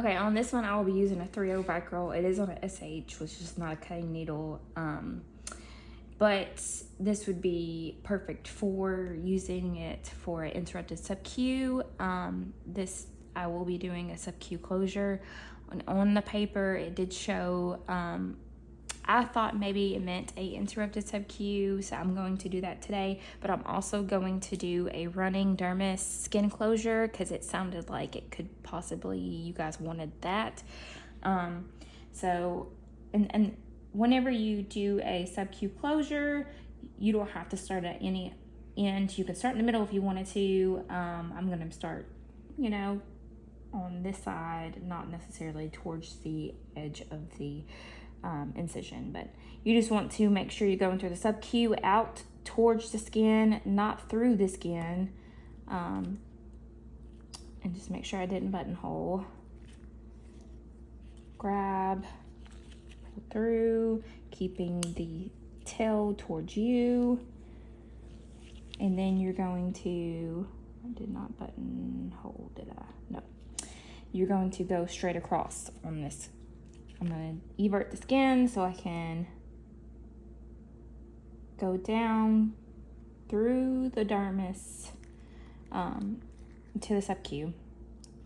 Okay, on this one I will be using a 3.0 Vicryl. It is on a SH, which is not a cutting needle. But this would be perfect for using it for an interrupted sub-Q. This I will be doing a sub-Q closure. On the paper, it did show, I thought maybe it meant a interrupted sub-Q, so I'm going to do that today. But I'm also going to do a running dermis skin closure because it sounded like it could possibly, you guys wanted that. And whenever you do a sub-Q closure, you don't have to start at any end. You can start in the middle if you wanted to. I'm going to start, on this side, not necessarily towards the edge of the incision, but you just want to make sure you're going through the sub-Q out towards the skin, not through the skin, and just make sure I didn't buttonhole. Grab, pull through, keeping the tail towards you, and then you're going to, I did not buttonhole, did I? No. You're going to go straight across on this. I'm going to evert the skin so I can go down through the dermis to the sub-Q.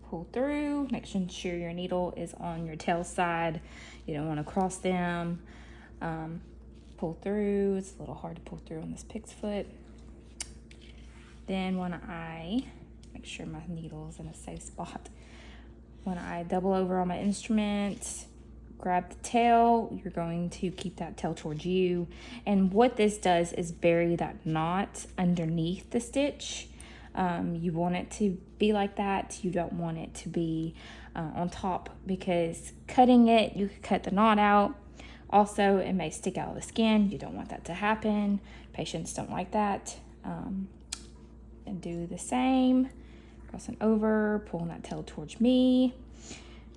Pull through, make sure your needle is on your tail side. You don't want to cross them. Pull through. It's a little hard to pull through on this pig's foot. Then when I make sure my needle is in a safe spot, when I double over on my instrument, grab the tail, you're going to keep that tail towards you. And what this does is bury that knot underneath the stitch. You want it to be like that. You don't want it to be on top, because cutting it, you could cut the knot out. Also, it may stick out of the skin. You don't want that to happen. Patients don't like that. And do the same. Crossing over, pulling that tail towards me,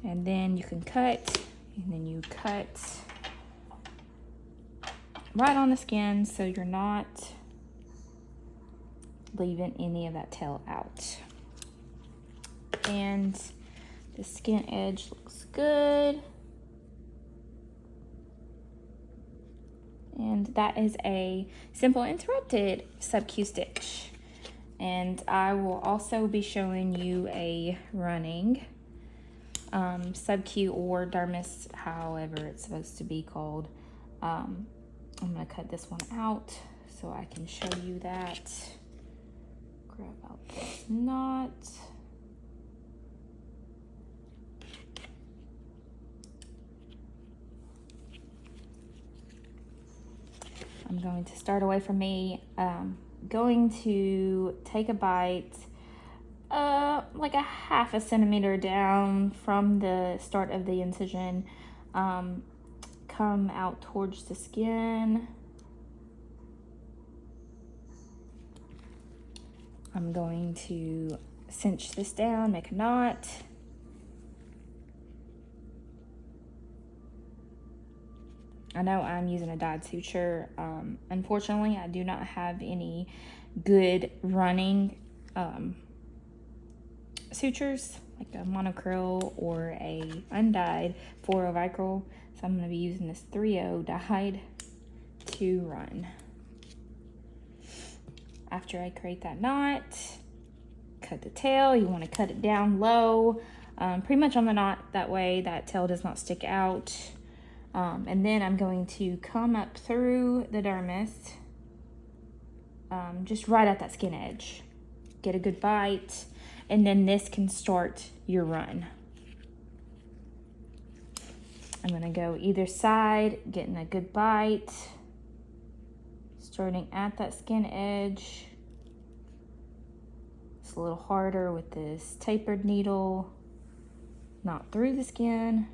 and then you can cut, and then you cut right on the skin so you're not leaving any of that tail out. And the skin edge looks good. And that is a simple interrupted sub-Q stitch. And I will also be showing you a running sub-Q or dermis, however it's supposed to be called. I'm going to cut this one out so I can show you that. Grab out this knot. I'm going to start away from me. Going to take a bite like a 1/2 centimeter down from the start of the incision, come out towards the skin. I'm going to cinch this down, make a knot. I know I'm using a dyed suture. Unfortunately, I do not have any good running sutures, like a monocryl or a undyed 4.0 Vicryl. So I'm going to be using this 3.0 dyed to run. After I create that knot, cut the tail. You want to cut it down low, pretty much on the knot. That way that tail does not stick out. And then I'm going to come up through the dermis, just right at that skin edge. Get a good bite, and then this can start your run. I'm gonna go either side, getting a good bite, starting at that skin edge. It's a little harder with this tapered needle, not through the skin.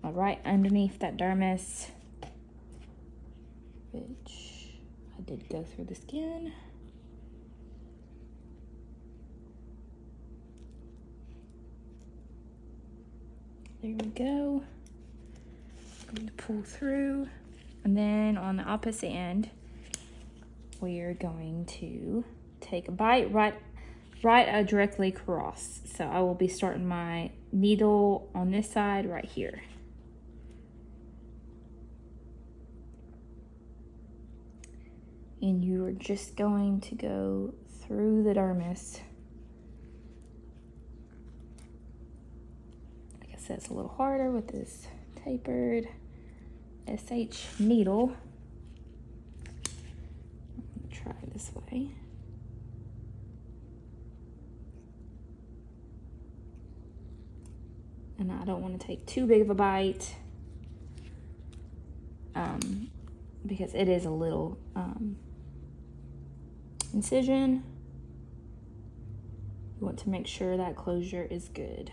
Right underneath that dermis, which I did go through the skin. There we go. I'm going to pull through, and then on the opposite end, we're going to take a bite right right directly across. So I will be starting my needle on this side right here. And you are just going to go through the dermis. I guess that's a little harder with this tapered SH needle. I'm gonna try this way. And I don't want to take too big of a bite because it is a little incision. You want to make sure that closure is good.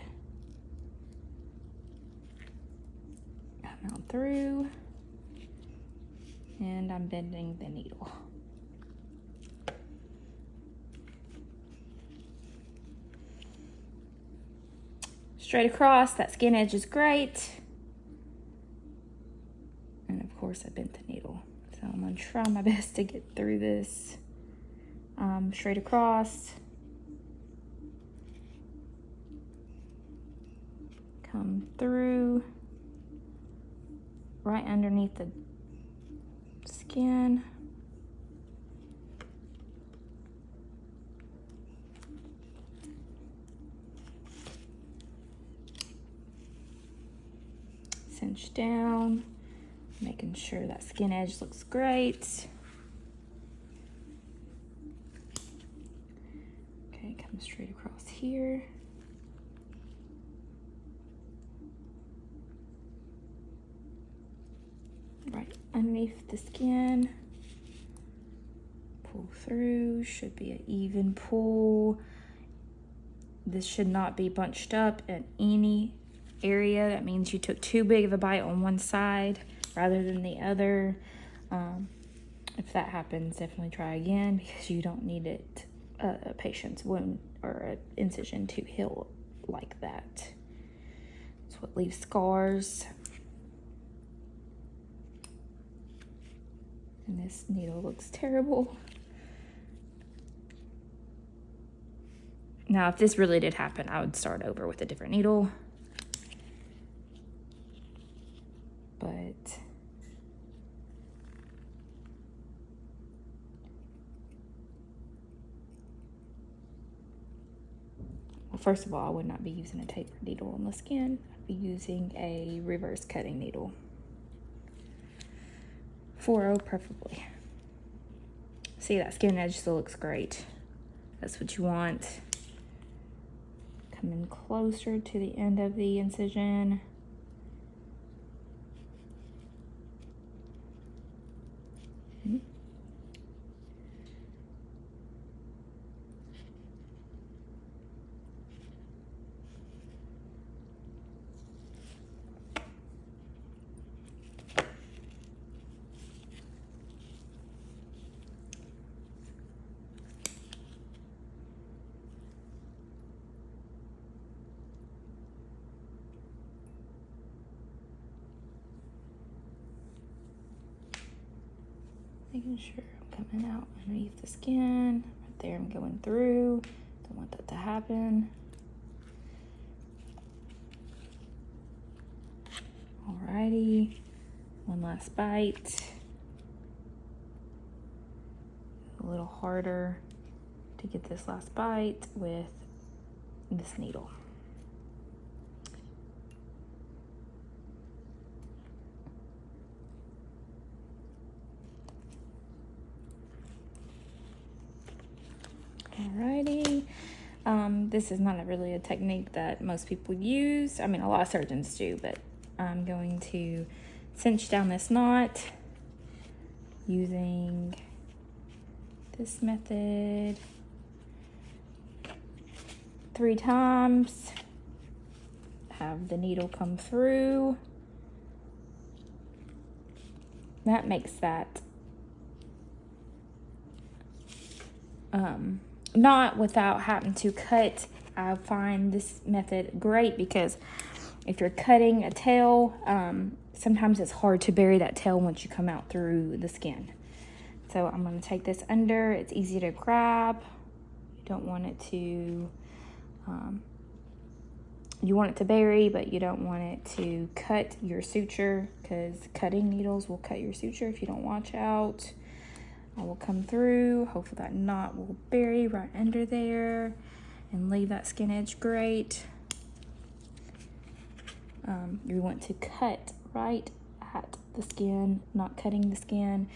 Come out through, and I'm bending the needle. Straight across, that skin edge is great. And of course I bent the needle. So I'm gonna try my best to get through this straight across. Come through, right underneath the skin. Cinch down, making sure that skin edge looks great. Okay, come straight across here. Right underneath the skin. Pull through, should be an even pull. This should not be bunched up at any area. That means you took too big of a bite on one side rather than the other. If that happens, definitely try again because you don't need it, a patient's wound or an incision to heal like that. It's what leaves scars. And this needle looks terrible. Now, if this really did happen, I would start over with a different needle. But well, first of all, I would not be using a tapered needle on the skin. I'd be using a reverse cutting needle. 4-0 preferably. See, that skin edge still looks great. That's what you want. Come in closer to the end of the incision. Making sure I'm coming out underneath the skin. Right there, I'm going through. Don't want that to happen. Alrighty, one last bite. A little harder to get this last bite with this needle. Alrighty, this is not really a technique that most people use. I mean, a lot of surgeons do, but I'm going to cinch down this knot using this method 3 times. Have the needle come through. That makes that not without having to cut. I find this method great because if you're cutting a tail, sometimes it's hard to bury that tail once you come out through the skin. So I'm going to take this under. It's easy to grab. You don't want it to, you want it to bury, but you don't want it to cut your suture, because cutting needles will cut your suture if you don't watch out. I will come through. Hopefully that knot will bury right under there and leave that skin edge great. You want to cut right at the skin, not cutting the skin.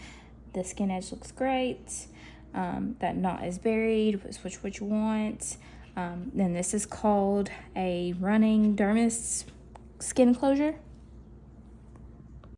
The skin edge looks great. That knot is buried, which what you want. Then this is called a running dermis skin closure.